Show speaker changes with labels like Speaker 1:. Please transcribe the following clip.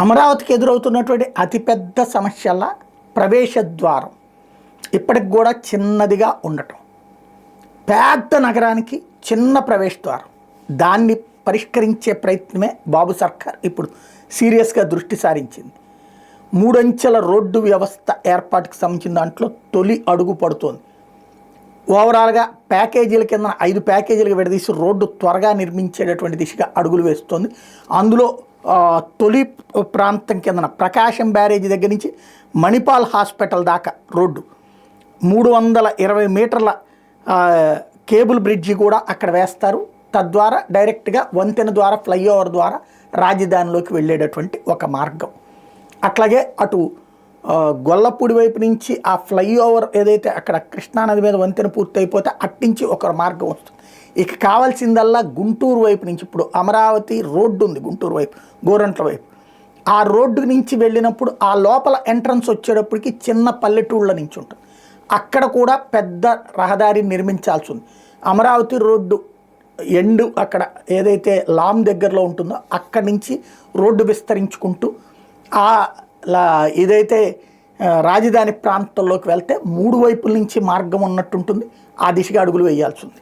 Speaker 1: అమరావతికి ఎదురవుతున్నటువంటి అతిపెద్ద సమస్యల ప్రవేశ ద్వారం ఇప్పటికి కూడా చిన్నదిగా ఉండటం, పెద్ద నగరానికి చిన్న ప్రవేశ ద్వారం, దాన్ని పరిష్కరించే ప్రయత్నమే బాబు సర్కార్ ఇప్పుడు సీరియస్గా దృష్టి సారించింది. మూడంచెల రోడ్డు వ్యవస్థ ఏర్పాటుకు సంబంధించిన దాంట్లో తొలి అడుగు పడుతోంది. ఓవరాల్గా ప్యాకేజీల కింద 5 ప్యాకేజీలకు విడదీసి రోడ్డు త్వరగా నిర్మించేటటువంటి దిశగా అడుగులు వేస్తోంది. అందులో తొలి ప్రాంతం కిందన ప్రకాశం బ్యారేజీ దగ్గర నుంచి మణిపాల్ హాస్పిటల్ దాకా రోడ్డు 320 మీటర్ల కేబుల్ బ్రిడ్జి కూడా అక్కడ వేస్తారు. తద్వారా డైరెక్ట్గా వంతెన ద్వారా ఫ్లైఓవర్ ద్వారా రాజధానిలోకి వెళ్ళేటటువంటి ఒక మార్గం. అట్లాగే అటు గొల్లపూడి వైపు నుంచి ఆ ఫ్లైఓవర్ ఏదైతే అక్కడ కృష్ణానది మీద వంతెన పూర్తి అయిపోతే అట్నుంచి ఒక మార్గం వస్తుంది. ఇక కావాల్సిందల్లా గుంటూరు వైపు నుంచి, ఇప్పుడు అమరావతి రోడ్డు ఉంది గుంటూరు వైపు, గోరంట్ల వైపు, ఆ రోడ్డు నుంచి వెళ్ళినప్పుడు ఆ లోపల ఎంట్రన్స్ వచ్చేటప్పటికి చిన్న పల్లెటూళ్ళ నుంచి ఉంటుంది. అక్కడ కూడా పెద్ద రహదారిని నిర్మించాల్సి ఉంది. అమరావతి రోడ్డు ఎండు అక్కడ ఏదైతే లామ్ దగ్గరలో ఉంటుందో అక్కడి నుంచి రోడ్డు విస్తరించుకుంటూ ఏదైతే రాజధాని ప్రాంతంలోకి వెళ్తే 3 వైపుల నుంచి మార్గం ఉన్నట్టుంటుంది. ఆ దిశగా అడుగులు వేయాల్సి ఉంది.